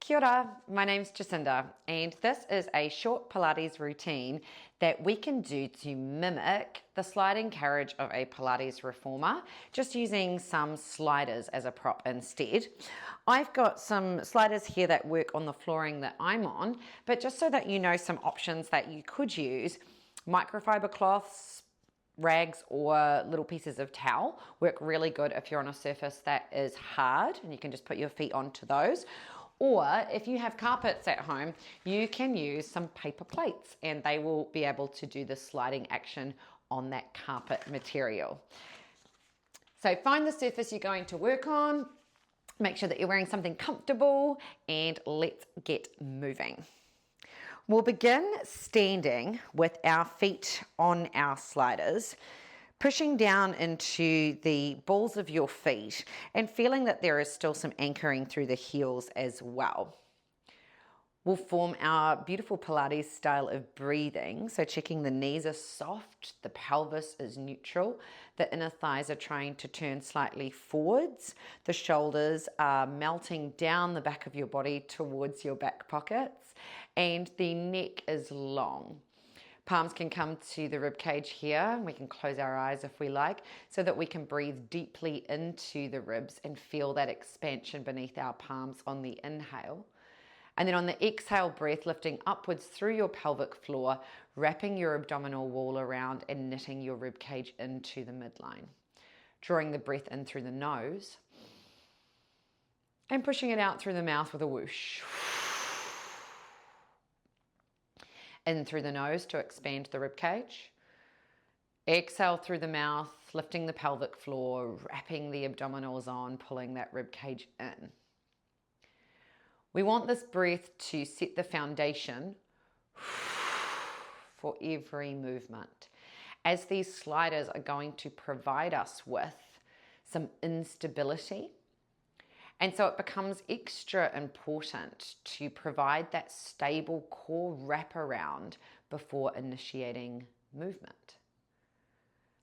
Kia ora, my name's Jacinda, and this is a short Pilates routine that we can do to mimic the sliding carriage of a Pilates reformer, just using some sliders as a prop instead. I've got some sliders here that work on the flooring that I'm on, but just so that you know some options that you could use, microfiber cloths, rags or little pieces of towel work really good if you're on a surface that is hard, and you can just put your feet onto those. Or if you have carpets at home, you can use some paper plates and they will be able to do the sliding action on that carpet material. So find the surface you're going to work on, make sure that you're wearing something comfortable, and let's get moving. We'll begin standing with our feet on our sliders, pushing down into the balls of your feet and feeling that there is still some anchoring through the heels as well. We'll form our beautiful Pilates style of breathing. So checking the knees are soft, the pelvis is neutral, the inner thighs are trying to turn slightly forwards, the shoulders are melting down the back of your body towards your back pockets, and the neck is long. Palms can come to the rib cage here. We can close our eyes if we like, so that we can breathe deeply into the ribs and feel that expansion beneath our palms on the inhale. And then on the exhale breath, lifting upwards through your pelvic floor, wrapping your abdominal wall around and knitting your rib cage into the midline. Drawing the breath in through the nose and pushing it out through the mouth with a whoosh. In through the nose to expand the rib cage. Exhale through the mouth, lifting the pelvic floor, wrapping the abdominals on, pulling that rib cage in. We want this breath to set the foundation for every movement, as these sliders are going to provide us with some instability. And so it becomes extra important to provide that stable core wraparound before initiating movement.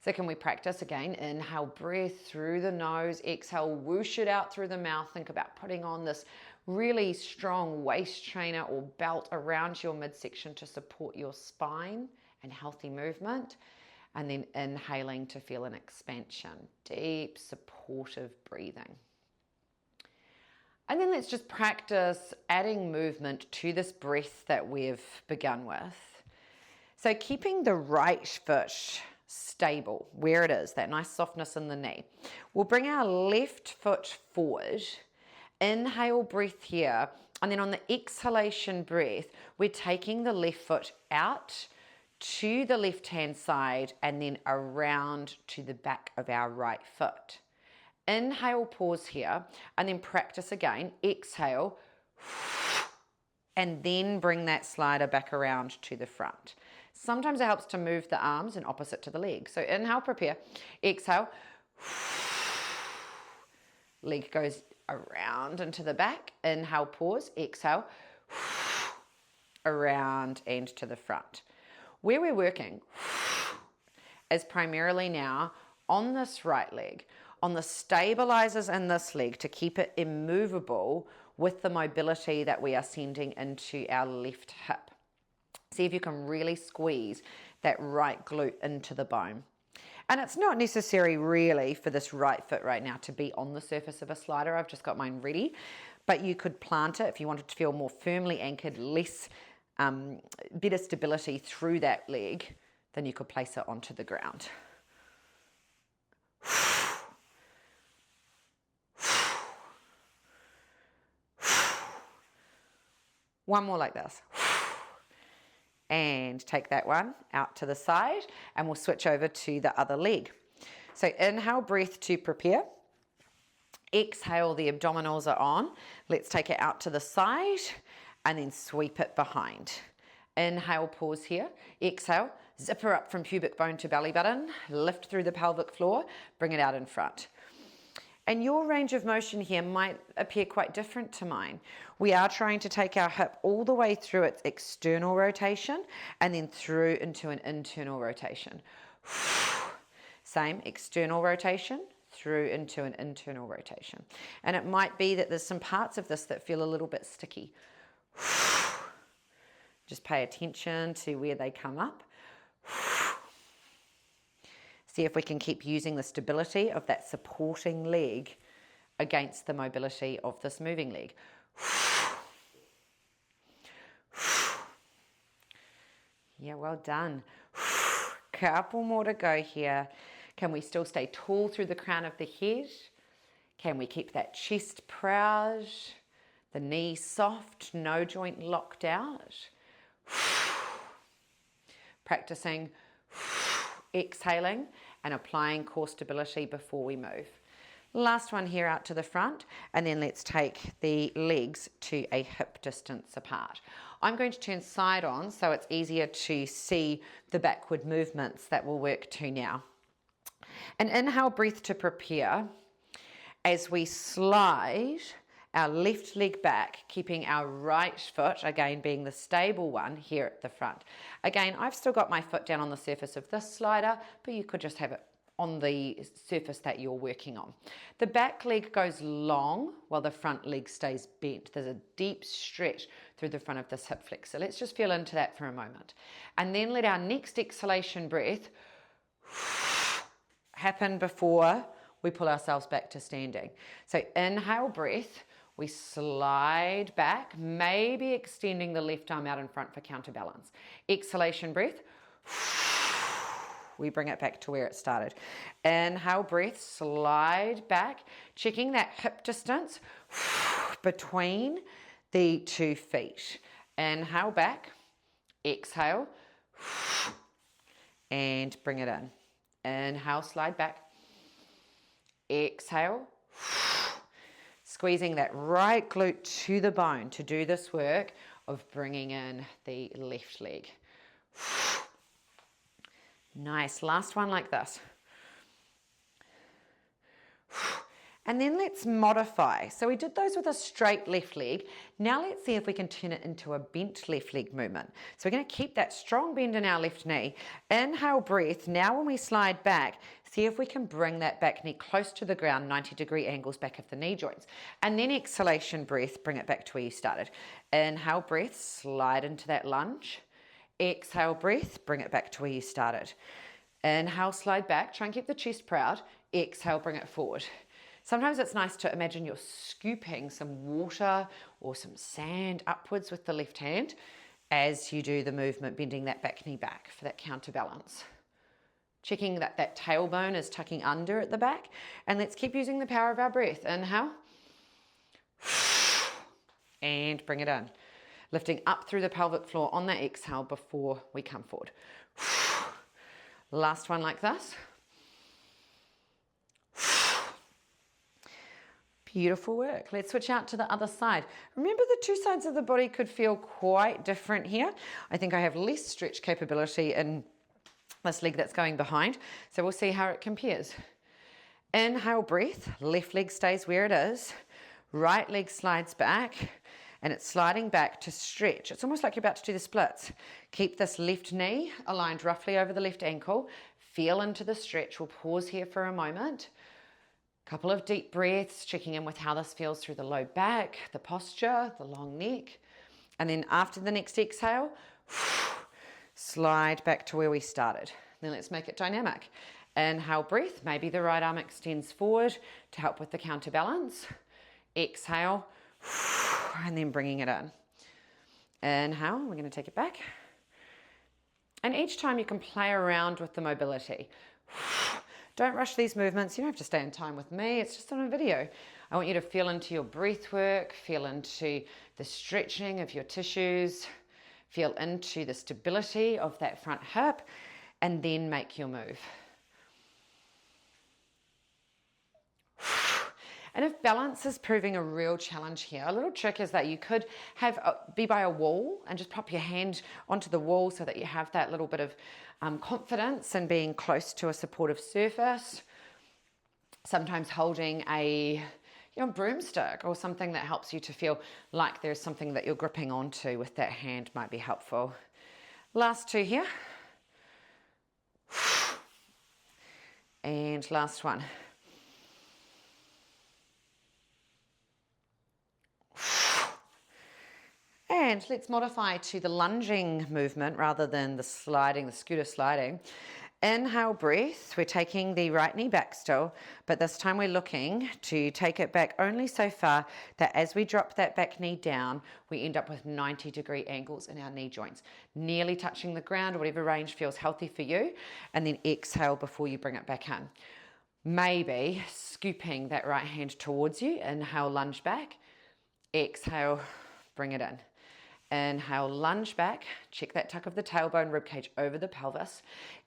So can we practice again? Inhale, breath through the nose, exhale, whoosh it out through the mouth. Think about putting on this really strong waist trainer or belt around your midsection to support your spine and healthy movement. And then inhaling to feel an expansion, deep, supportive breathing. And then let's just practice adding movement to this breath that we've begun with. So keeping the right foot stable where it is, that nice softness in the knee. We'll bring our left foot forward, inhale breath here, and then on the exhalation breath, we're taking the left foot out to the left-hand side and then around to the back of our right foot. Inhale, pause here, and then practice again. Exhale, and then bring that slider back around to the front. Sometimes it helps to move the arms in opposite to the leg. So inhale, prepare. Exhale, leg goes around into the back. Inhale, pause. Exhale, around and to the front. Where we're working is primarily now on this right leg, on the stabilizers in this leg to keep it immovable with the mobility that we are sending into our left hip. See if you can really squeeze that right glute into the bone. And it's not necessary really for this right foot right now to be on the surface of a slider. I've just got mine ready, but you could plant it if you wanted to feel more firmly anchored, better stability through that leg, then you could place it onto the ground. One more like this. And take that one out to the side, and we'll switch over to the other leg. So inhale, breath to prepare. Exhale, the abdominals are on. Let's take it out to the side and then sweep it behind. Inhale, pause here. Exhale, zipper up from pubic bone to belly button. Lift through the pelvic floor, bring it out in front. And your range of motion here might appear quite different to mine. We are trying to take our hip all the way through its external rotation and then through into an internal rotation. Same external rotation through into an internal rotation. And it might be that there's some parts of this that feel a little bit sticky. Just pay attention to where they come up. See if we can keep using the stability of that supporting leg against the mobility of this moving leg. Yeah, well done. Couple more to go here. Can we still stay tall through the crown of the head? Can we keep that chest proud? The knee soft, no joint locked out. Practicing exhaling and applying core stability before we move. Last one here out to the front, and then let's take the legs to a hip distance apart. I'm going to turn side on so it's easier to see the backward movements that we'll work to now. An inhale breath to prepare as we slide our left leg back, keeping our right foot, again being the stable one, here at the front. Again, I've still got my foot down on the surface of this slider, but you could just have it on the surface that you're working on. The back leg goes long while the front leg stays bent. There's a deep stretch through the front of this hip flexor. Let's just feel into that for a moment. And then let our next exhalation breath happen before we pull ourselves back to standing. So inhale breath, we slide back, maybe extending the left arm out in front for counterbalance. Exhalation breath, we bring it back to where it started. Inhale breath, slide back, checking that hip distance between the 2 feet. Inhale back, exhale, and bring it in. Inhale, slide back, exhale, squeezing that right glute to the bone to do this work of bringing in the left leg. Nice, last one like this. And then let's modify. So we did those with a straight left leg. Now let's see if we can turn it into a bent left leg movement. So we're going to keep that strong bend in our left knee. Inhale breath. Now when we slide back, see if we can bring that back knee close to the ground, 90-degree angles back of the knee joints. And then exhalation breath, bring it back to where you started. Inhale breath, slide into that lunge. Exhale breath, bring it back to where you started. Inhale, slide back, try and keep the chest proud. Exhale, bring it forward. Sometimes it's nice to imagine you're scooping some water or some sand upwards with the left hand as you do the movement, bending that back knee back for that counterbalance. Checking that that tailbone is tucking under at the back. And let's keep using the power of our breath. Inhale. And bring it in. Lifting up through the pelvic floor on that exhale before we come forward. Last one like this. Beautiful work. Let's switch out to the other side. Remember, the two sides of the body could feel quite different here. I think I have less stretch capability in this leg that's going behind. So we'll see how it compares. Inhale breath, left leg stays where it is. Right leg slides back and it's sliding back to stretch. It's almost like you're about to do the splits. Keep this left knee aligned roughly over the left ankle. Feel into the stretch. We'll pause here for a moment. Couple of deep breaths, checking in with how this feels through the low back, the posture, the long neck. And then after the next exhale, slide back to where we started. Then let's make it dynamic. Inhale breath, maybe the right arm extends forward to help with the counterbalance. Exhale, and then bringing it in. Inhale, we're going to take it back. And each time you can play around with the mobility. Don't rush these movements. You don't have to stay in time with me. It's just on a video. I want you to feel into your breath work, feel into the stretching of your tissues, feel into the stability of that front hip, and then make your move. And if balance is proving a real challenge here, a little trick is that you could be by a wall and just pop your hand onto the wall so that you have that little bit of confidence in being close to a supportive surface. Sometimes holding a broomstick or something that helps you to feel like there's something that you're gripping onto with that hand might be helpful. Last two here. And last one. And let's modify to the lunging movement rather than the sliding, the scooter sliding. Inhale, breath. We're taking the right knee back still, but this time we're looking to take it back only so far that as we drop that back knee down, we end up with 90-degree angles in our knee joints, nearly touching the ground or whatever range feels healthy for you. And then exhale before you bring it back in. Maybe scooping that right hand towards you. Inhale, lunge back. Exhale, bring it in. Inhale, lunge back. Check that tuck of the tailbone, ribcage over the pelvis.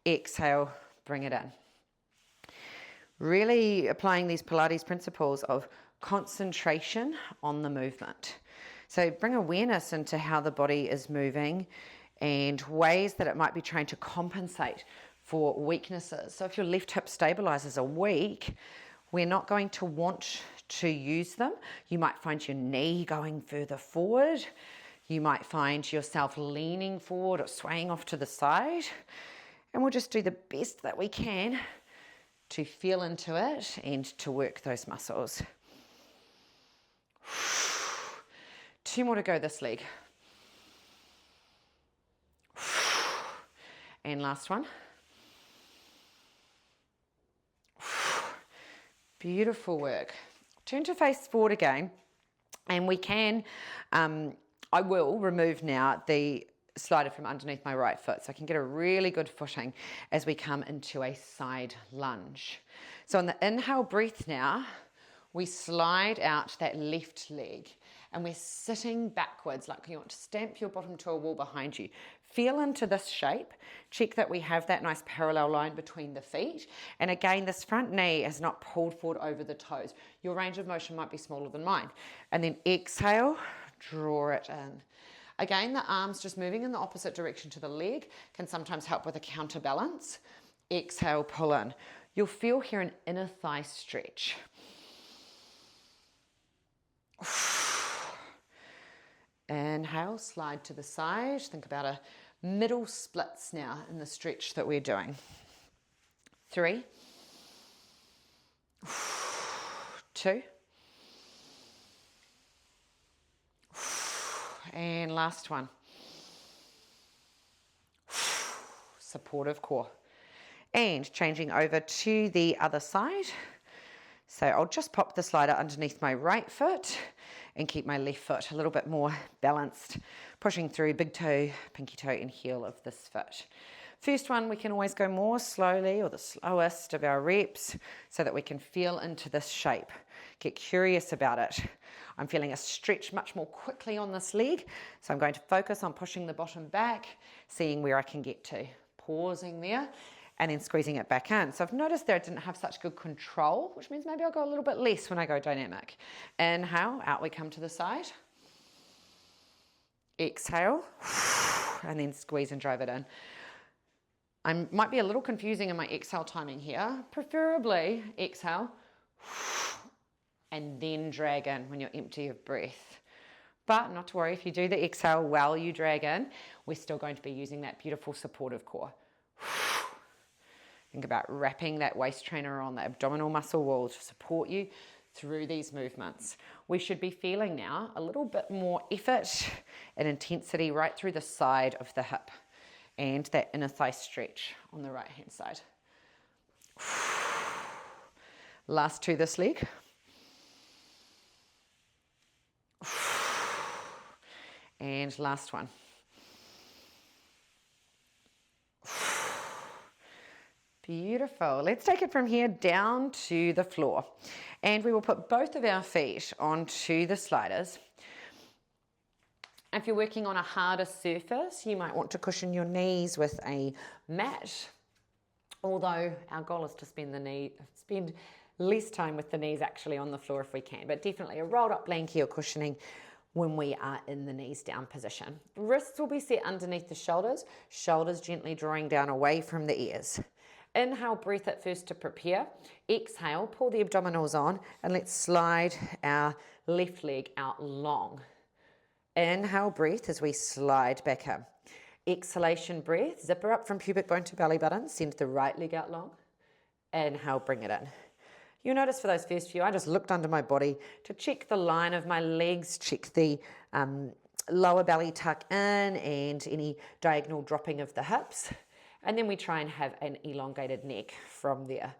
Exhale, bring it in. Really applying these Pilates principles of concentration on the movement. So bring awareness into how the body is moving and ways that it might be trying to compensate for weaknesses. So if your left hip stabilizers are weak, we're not going to want to use them. You might find your knee going further forward. You might find yourself leaning forward or swaying off to the side. And we'll just do the best that we can to feel into it and to work those muscles. 2 more to go this leg. And last one. Beautiful work. Turn to face forward again, and we can, I will remove now the slider from underneath my right foot so I can get a really good footing as we come into a side lunge. So on the inhale breath now, we slide out that left leg and we're sitting backwards like you want to stamp your bottom to a wall behind you. Feel into this shape. Check that we have that nice parallel line between the feet. And again, this front knee is not pulled forward over the toes. Your range of motion might be smaller than mine. And then exhale, draw it in. Again, the arms just moving in the opposite direction to the leg can sometimes help with a counterbalance. Exhale, pull in. You'll feel here an inner thigh stretch. Inhale, slide to the side. Think about a middle splits now in the stretch that we're doing. 3, 2, and last one. Supportive core. And changing over to the other side. So I'll just pop the slider underneath my right foot and keep my left foot a little bit more balanced, pushing through big toe, pinky toe and heel of this foot. First one, we can always go more slowly or the slowest of our reps so that we can feel into this shape. Get curious about it. I'm feeling a stretch much more quickly on this leg, so I'm going to focus on pushing the bottom back, seeing where I can get to. Pausing there and then squeezing it back in. So I've noticed there I didn't have such good control, which means maybe I'll go a little bit less when I go dynamic. Inhale, out we come to the side. Exhale, and then squeeze and drive it in. I might be a little confusing in my exhale timing here. Preferably exhale, and then drag in when you're empty of breath. But not to worry, if you do the exhale while you drag in, we're still going to be using that beautiful supportive core. Think about wrapping that waist trainer on the abdominal muscle wall to support you through these movements. We should be feeling now a little bit more effort and intensity right through the side of the hip and that inner thigh stretch on the right hand side. Last 2 this leg. And last one. Beautiful. Let's take it from here down to the floor. And we will put both of our feet onto the sliders. If you're working on a harder surface, you might want to cushion your knees with a mat. Although our goal is to spend less time with the knees actually on the floor if we can. But definitely a rolled up blankie or cushioning when we are in the knees down position. Wrists will be set underneath the shoulders. Shoulders gently drawing down away from the ears. Inhale, breath at first to prepare. Exhale, pull the abdominals on and let's slide our left leg out long. Inhale, breath as we slide back in. Exhalation breath, zipper up from pubic bone to belly button, send the right leg out long. Inhale, bring it in. You'll notice for those first few, I just looked under my body to check the line of my legs, check the lower belly tuck in and any diagonal dropping of the hips. And then we try and have an elongated neck from there.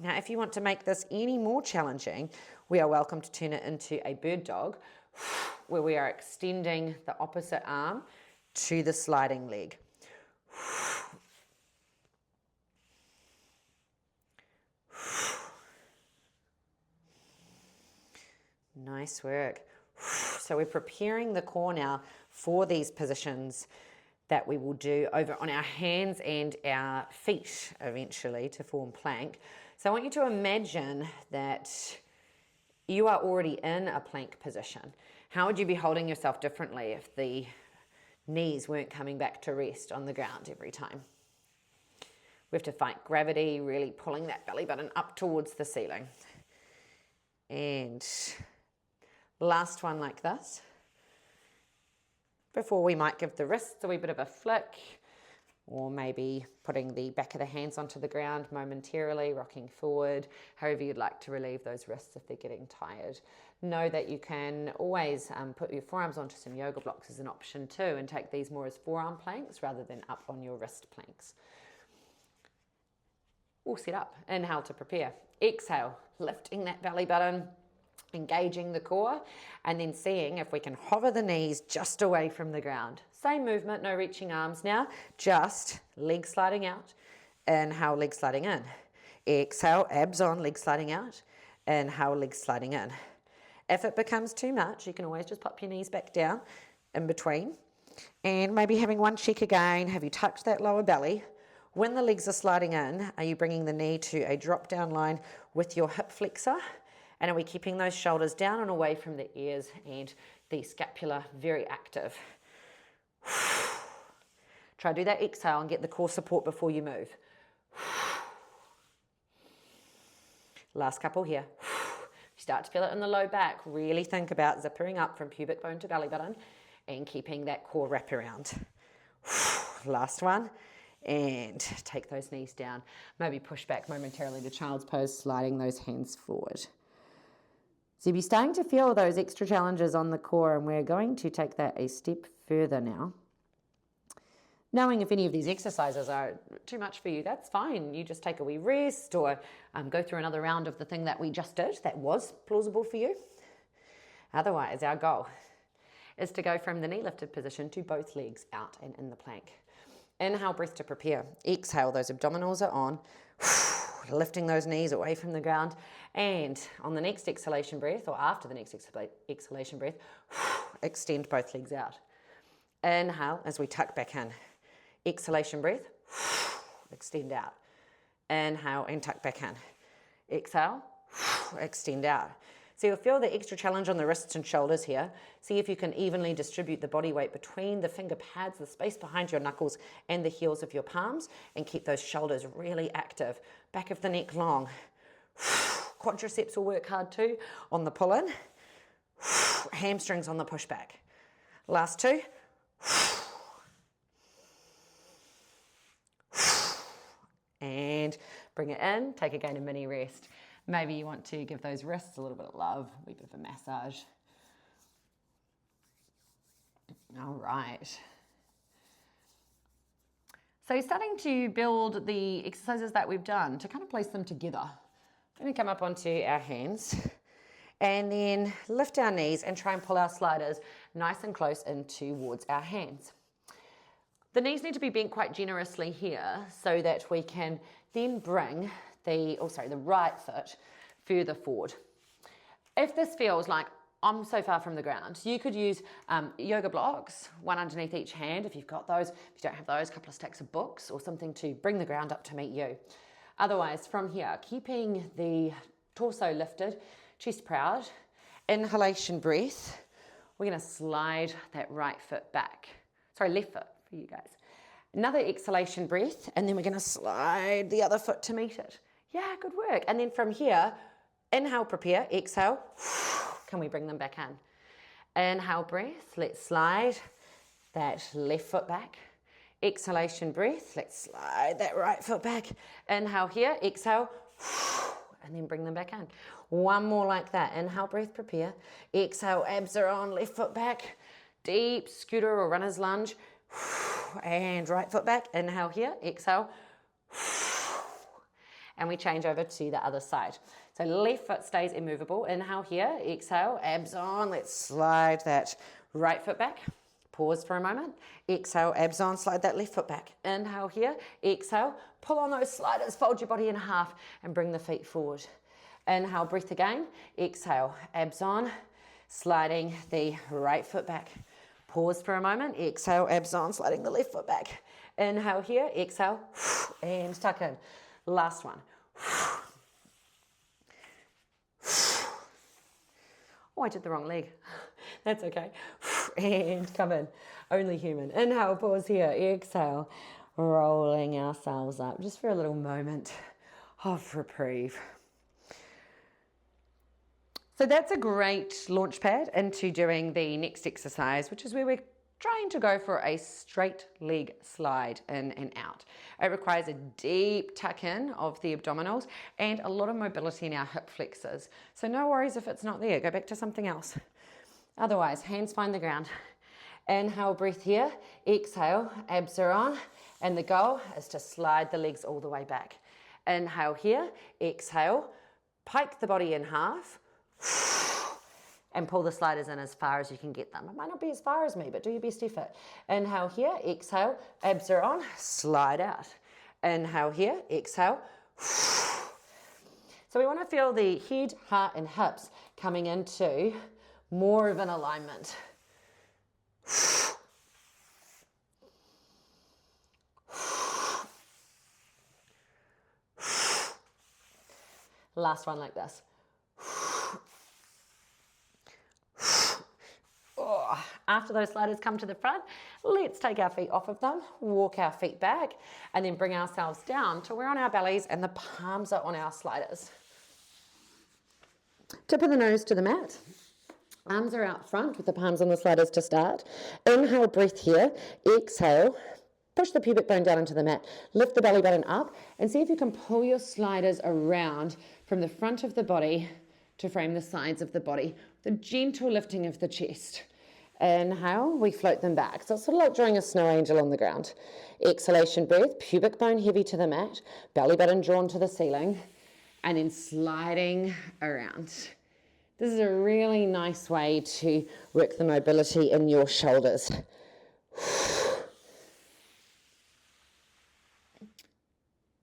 Now, if you want to make this any more challenging, we are welcome to turn it into a bird dog, where we are extending the opposite arm to the sliding leg. Nice work. So we're preparing the core now for these positions that we will do over on our hands and our feet eventually to form plank. So I want you to imagine that you are already in a plank position. How would you be holding yourself differently if the knees weren't coming back to rest on the ground every time? We have to fight gravity, really pulling that belly button up towards the ceiling. And last one like this. Before we might give the wrists a wee bit of a flick, or maybe putting the back of the hands onto the ground momentarily, rocking forward, however you'd like to relieve those wrists if they're getting tired. Know that you can always put your forearms onto some yoga blocks as an option too, and take these more as forearm planks rather than up on your wrist planks. All set up. Inhale to prepare. Exhale, lifting that belly button, engaging the core, and then seeing if we can hover the knees just away from the ground. Same movement, no reaching arms now, just leg sliding out. Inhale, leg sliding in. Exhale, abs on, leg sliding out. Inhale, leg sliding in. If it becomes too much, you can always just pop your knees back down in between. And maybe having one check again, have you tucked that lower belly? When the legs are sliding in, are you bringing the knee to a drop down line with your hip flexor? And are we keeping those shoulders down and away from the ears and the scapula very active? Try to do that exhale and get the core support before you move. Last couple here. Start to feel it in the low back. Really think about zippering up from pubic bone to belly button and keeping that core wrap around. Last one. And take those knees down. Maybe push back momentarily to child's pose, sliding those hands forward. So you'll be starting to feel those extra challenges on the core, and we're going to take that a step further now. Knowing if any of these exercises are too much for you, that's fine. You just take a wee rest or go through another round of the thing that we just did that was plausible for you. Otherwise, our goal is to go from the knee lifted position to both legs out and in the plank. Inhale, breath to prepare. Exhale, those abdominals are on. Lifting those knees away from the ground, and on the next exhalation breath, or after the next exhalation breath, extend both legs out. Inhale as we tuck back in. Exhalation breath, extend out. Inhale and tuck back in. Exhale, extend out. So you'll feel the extra challenge on the wrists and shoulders here. See if you can evenly distribute the body weight between the finger pads, the space behind your knuckles, and the heels of your palms, and keep those shoulders really active. Back of the neck long. Quadriceps will work hard too on the pull-in. Hamstrings on the pushback. Last two. And bring it in. Take again a mini rest. Maybe you want to give those wrists a little bit of love, a wee bit of a massage. All right. So starting to build the exercises that we've done to kind of place them together. We're going to come up onto our hands and then lift our knees and try and pull our sliders nice and close in towards our hands. The knees need to be bent quite generously here so that we can then bring the right foot further forward. If this feels like I'm so far from the ground, you could use yoga blocks, one underneath each hand if you've got those. If you don't have those, a couple of stacks of books or something to bring the ground up to meet you. Otherwise, from here, keeping the torso lifted, chest proud, inhalation breath, we're going to slide that right foot back. Left foot for you guys. Another exhalation breath, and then we're going to slide the other foot to meet it. Yeah, good work. And then from here, inhale, prepare, exhale. Can we bring them back in? Inhale, breath. Let's slide that left foot back. Exhalation breath. Let's slide that right foot back. Inhale here, exhale. and then bring them back in. One more like that. Inhale, breath, prepare. Exhale, abs are on, left foot back. Deep scooter or runner's lunge. And right foot back. Inhale here, exhale. And we change over to the other side. So left foot stays immovable. Inhale here, exhale, abs on. Let's slide that right foot back. Pause for a moment. Exhale, abs on, slide that left foot back. Inhale here, exhale, pull on those sliders, fold your body in half and bring the feet forward. Inhale, breath again. Exhale, abs on, sliding the right foot back. Pause for a moment. Exhale, abs on, sliding the left foot back. Inhale here, exhale, and tuck in. Last one. Oh, I did the wrong leg. That's okay. And come in. Only human. Inhale, pause here. Exhale. Rolling ourselves up just for a little moment of reprieve. So that's a great launch pad into doing the next exercise, which is where we're trying to go for a straight leg slide in and out. It requires a deep tuck in of the abdominals and a lot of mobility in our hip flexors. So no worries if it's not there, go back to something else. Otherwise, hands find the ground. Inhale, breath here, exhale, abs are on, and the goal is to slide the legs all the way back. Inhale here, exhale, pike the body in half, and pull the sliders in as far as you can get them. It might not be as far as me, but do your best effort. Inhale here, exhale, abs are on, slide out. Inhale here, exhale. So we want to feel the head, heart, and hips coming into more of an alignment. Last one like this. After those sliders come to the front, let's take our feet off of them, walk our feet back, and then bring ourselves down till we're on our bellies and the palms are on our sliders. Tip of the nose to the mat. Arms are out front with the palms on the sliders to start. Inhale, breath here. Exhale, push the pubic bone down into the mat. Lift the belly button up and see if you can pull your sliders around from the front of the body to frame the sides of the body. The gentle lifting of the chest. Inhale, we float them back. So it's sort of like drawing a snow angel on the ground. Exhalation breath, pubic bone heavy to the mat, belly button drawn to the ceiling, and then sliding around. This is a really nice way to work the mobility in your shoulders.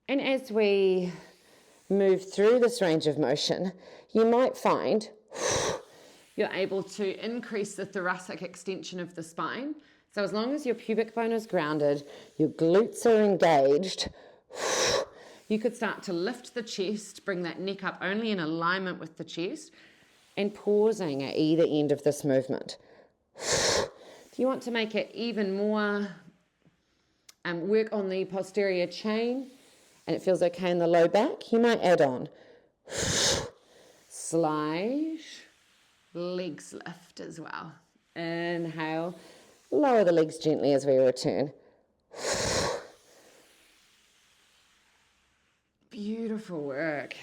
And as we move through this range of motion, you might find you're able to increase the thoracic extension of the spine. So as long as your pubic bone is grounded, your glutes are engaged, you could start to lift the chest, bring that neck up only in alignment with the chest, and pausing at either end of this movement. If you want to make it even more, work on the posterior chain, and it feels okay in the low back, you might add on. Slide. Legs lift as well. Inhale, lower the legs gently as we return. Beautiful work.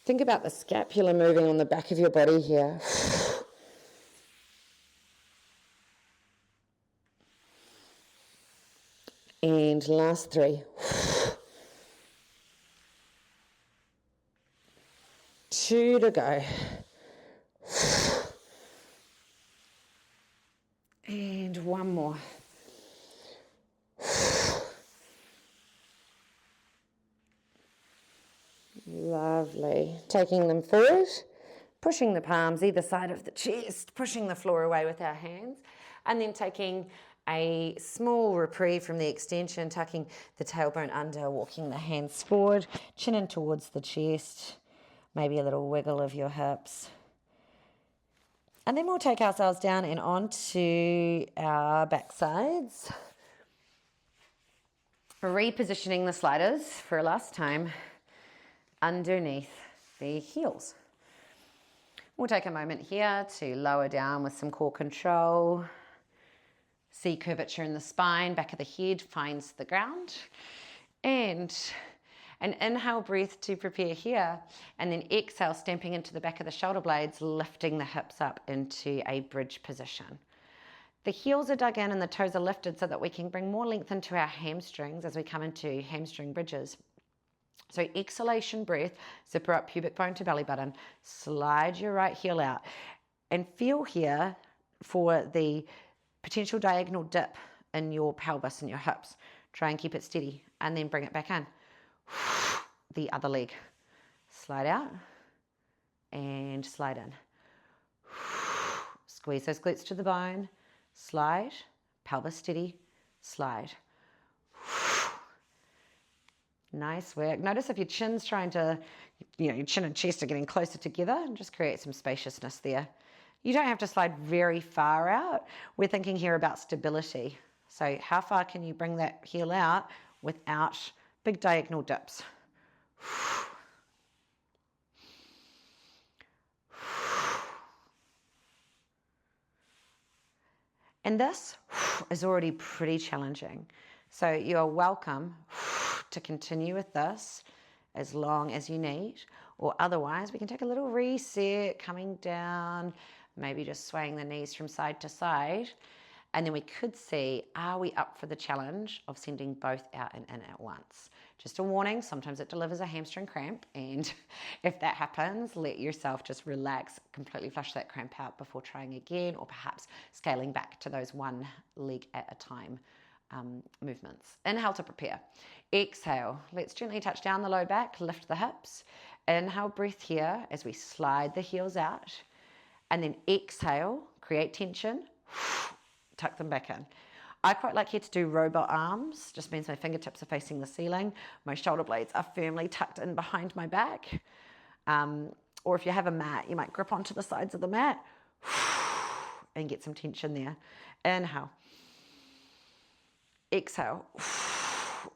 Think about the scapula moving on the back of your body here. And last 3. 2 to go. And 1 more. Lovely. Taking them forward, pushing the palms either side of the chest, pushing the floor away with our hands, and then taking a small reprieve from the extension, tucking the tailbone under, walking the hands forward, chin in towards the chest, maybe a little wiggle of your hips. And then we'll take ourselves down and onto our backsides. Repositioning the sliders for a last time underneath the heels. We'll take a moment here to lower down with some core control. See curvature in the spine, back of the head finds the ground. And An inhale breath to prepare here, and then exhale, stamping into the back of the shoulder blades, lifting the hips up into a bridge position. The heels are dug in and the toes are lifted so that we can bring more length into our hamstrings as we come into hamstring bridges. So exhalation breath, zipper up pubic bone to belly button, slide your right heel out, and feel here for the potential diagonal dip in your pelvis and your hips. Try and keep it steady, and then bring it back in. The other leg. Slide out and slide in. Squeeze those glutes to the bone. Slide, pelvis steady, slide. Nice work. Notice if your chin's trying to, your chin and chest are getting closer together, and just create some spaciousness there. You don't have to slide very far out. We're thinking here about stability. So how far can you bring that heel out without big diagonal dips? And this is already pretty challenging. So you are welcome to continue with this as long as you need, or otherwise we can take a little reset, coming down, maybe just swaying the knees from side to side. And then we could see, are we up for the challenge of sending both out and in at once? Just a warning, sometimes it delivers a hamstring cramp, and if that happens, let yourself just relax, completely flush that cramp out before trying again, or perhaps scaling back to those one leg at a time movements. Inhale to prepare. Exhale, let's gently touch down the low back, lift the hips. Inhale, breath here as we slide the heels out. And then exhale, create tension, tuck them back in. I quite like here to do robot arms, just means my fingertips are facing the ceiling. My shoulder blades are firmly tucked in behind my back. Or if you have a mat, you might grip onto the sides of the mat and get some tension there. Inhale. Exhale.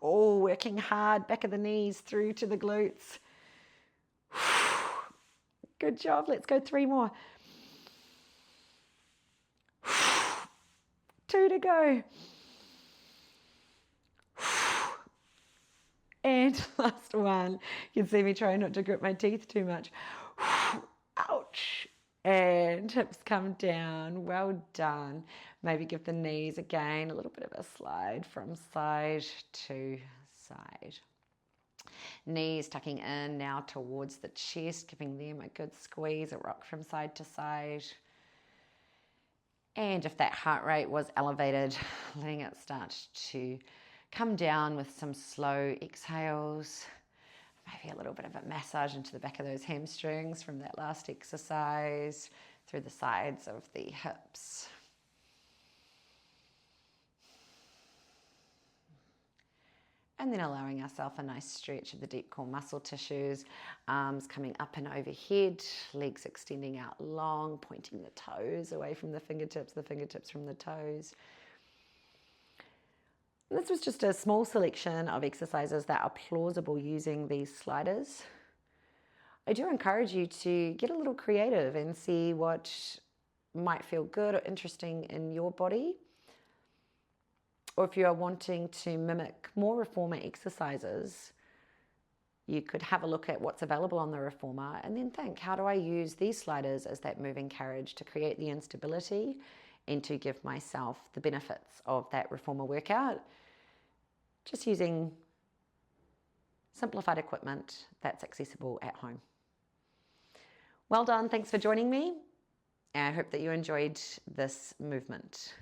Oh, working hard, back of the knees through to the glutes. Good job. Let's go 3 more. 2 to go. And last one. You can see me trying not to grip my teeth too much. Ouch. And hips come down. Well done. Maybe give the knees again a little bit of a slide from side to side. Knees tucking in now towards the chest, giving them a good squeeze, a rock from side to side. And if that heart rate was elevated, letting it start to come down with some slow exhales. Maybe a little bit of a massage into the back of those hamstrings from that last exercise, through the sides of the hips. And then allowing ourselves a nice stretch of the deep core muscle tissues, arms coming up and overhead, legs extending out long, pointing the toes away from the fingertips from the toes. And this was just a small selection of exercises that are plausible using these sliders. I do encourage you to get a little creative and see what might feel good or interesting in your body. Or if you are wanting to mimic more Reformer exercises, you could have a look at what's available on the Reformer and then think, how do I use these sliders as that moving carriage to create the instability and to give myself the benefits of that Reformer workout, just using simplified equipment that's accessible at home. Well done, thanks for joining me. I hope that you enjoyed this movement.